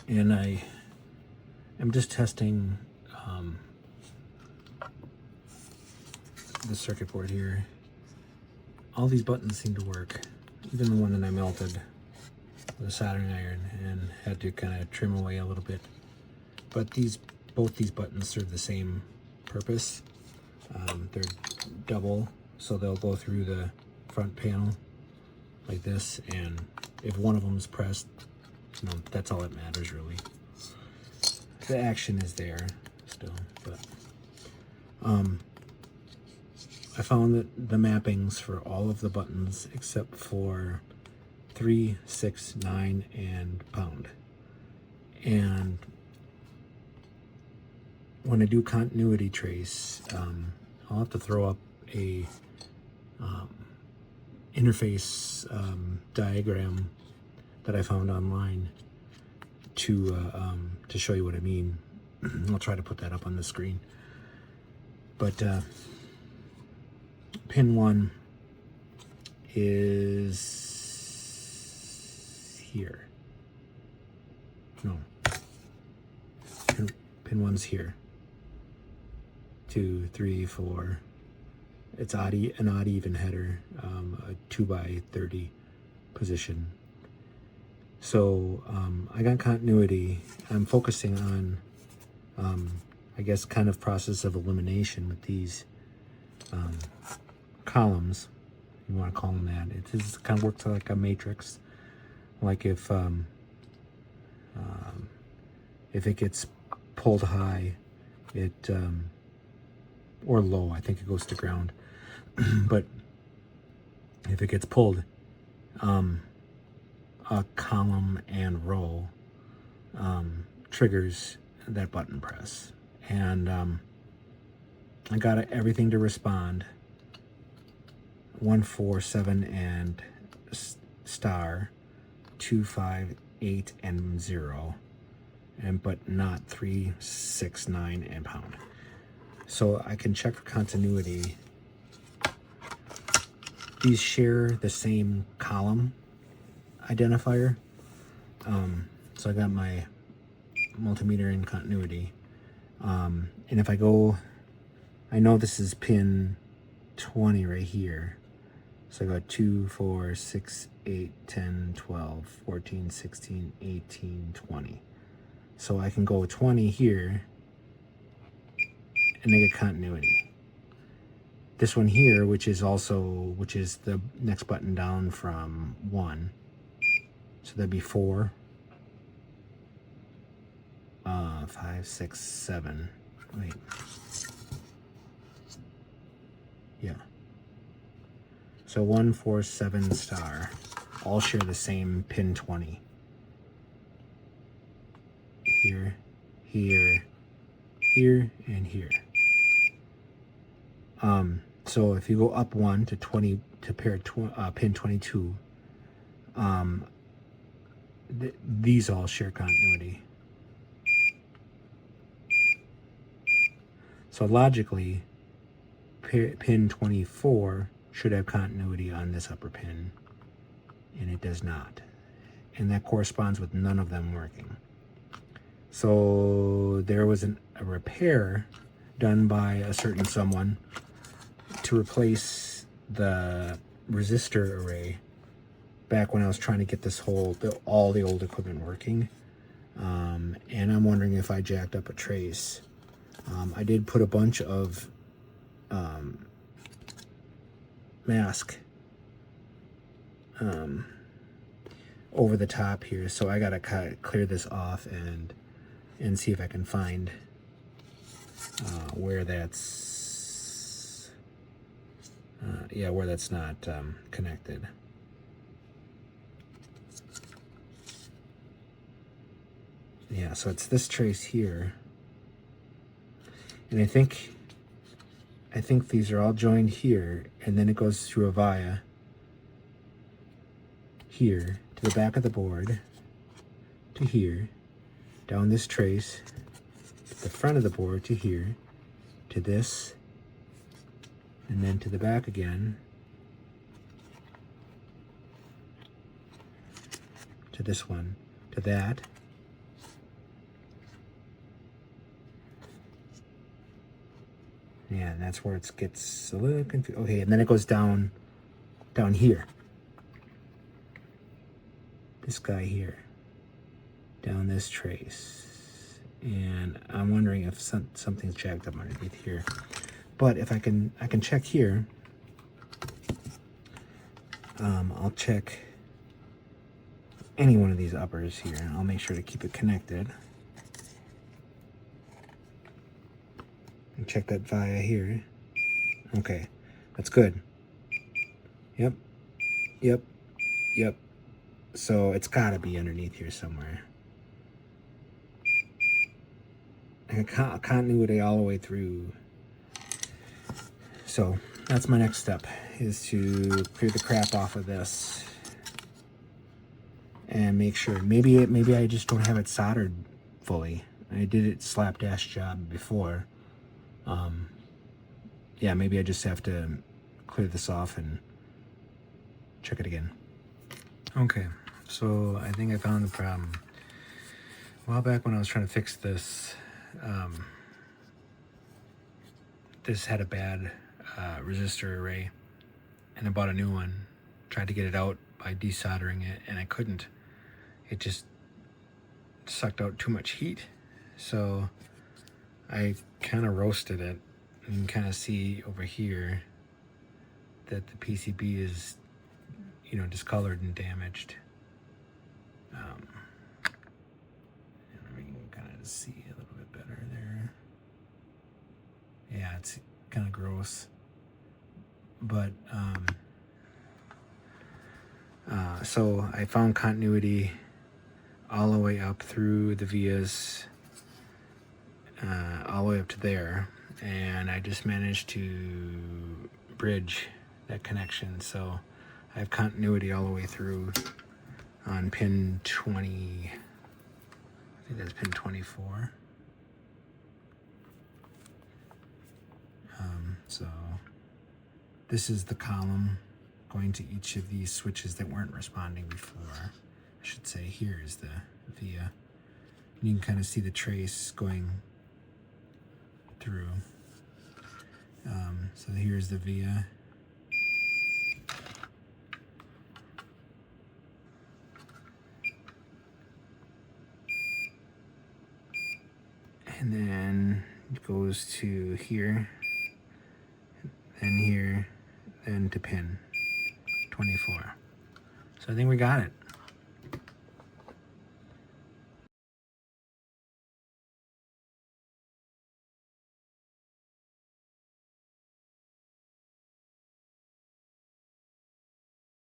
and I am just testing the circuit board here. All these buttons seem to work, even the one that I melted with a soldering iron and had to kind of trim away a little bit. But both these buttons serve the same purpose. They're double, so they'll go through the front panel like this, and if one of them is pressed, you know, that's all that matters really. The action is there still, but I found that the mappings for all of the buttons except for 3, 6, 9, and pound. And when I do continuity trace, I'll have to throw up a interface diagram that I found online to show you what I mean. I'll try to put that up on the screen. But pin 1 is here. No. Pin 1's here. 2, 3, 4. It's an odd even header, a 2x30 position. So I got continuity. I'm focusing on, I guess, kind of process of elimination with these columns. You want to call them that. It just kind of works like a matrix. Like if it gets pulled high, or low, I think it goes to ground. But if it gets pulled, a column and row triggers that button press. And I got everything to respond. 1, 4, 7, and star, 2, 5, 8, and 0, but not 3, 6, 9, and pound. So I can check for continuity. These share the same column identifier. So I got my multimeter in continuity. And if I go, I know this is pin 20 right here. So I got 2, 4, 6, 8, 10, 12, 14, 16, 18, 20. So I can go 20 here and I get continuity. This one here, which is the next button down from 1. So that'd be 4, 5, 6, 7. Wait. Yeah. So 1, 4, 7 star all share the same pin 20. Here, here, here, and here. So if you go up 1 to 20 to pair pin 22, these all share continuity. So logically, pin 24 should have continuity on this upper pin, and it does not. And that corresponds with none of them working. So there was a repair done by a certain someone to replace the resistor array back when I was trying to get this all the old equipment working. And I'm wondering if I jacked up a trace. I did put a bunch of mask over the top here, so I gotta kind of clear this off and see if I can find where that's where that's not connected. Yeah, so it's this trace here, and I think these are all joined here, and then it goes through a via here to the back of the board, to here, down this trace, to the front of the board, to here, to this, and then to the back again, to this one, to that, Yeah, and that's where it gets a little confused. Okay, and then it goes down here. This guy here. Down this trace. And I'm wondering if something's jacked up underneath here. But if I can check here. I'll check any one of these uppers here, and I'll make sure to keep it connected. And check that via here. Okay, that's good. Yep. So it's gotta be underneath here somewhere. And continuity all the way through. So that's my next step, is to clear the crap off of this and make sure. Maybe I just don't have it soldered fully. I did it slapdash job before. Yeah, maybe I just have to clear this off and check it again. Okay, so I think I found the problem. A while back when I was trying to fix this, this had a bad resistor array, and I bought a new one. Tried to get it out by desoldering it, and I couldn't. It just sucked out too much heat, so I kind of roasted it. You can kind of see over here that the PCB is, you know, discolored and damaged. And we can kind of see a little bit better there. Yeah, it's kind of gross. But so I found continuity all the way up through the vias, all the way up to there, and I just managed to bridge that connection. So I have continuity all the way through on pin 20. I think that's pin 24. So this is the column going to each of these switches that weren't responding before. I should say here is the via. You can kind of see the trace going through. So here's the via. And then it goes to here, then here, then to pin 24. So I think we got it.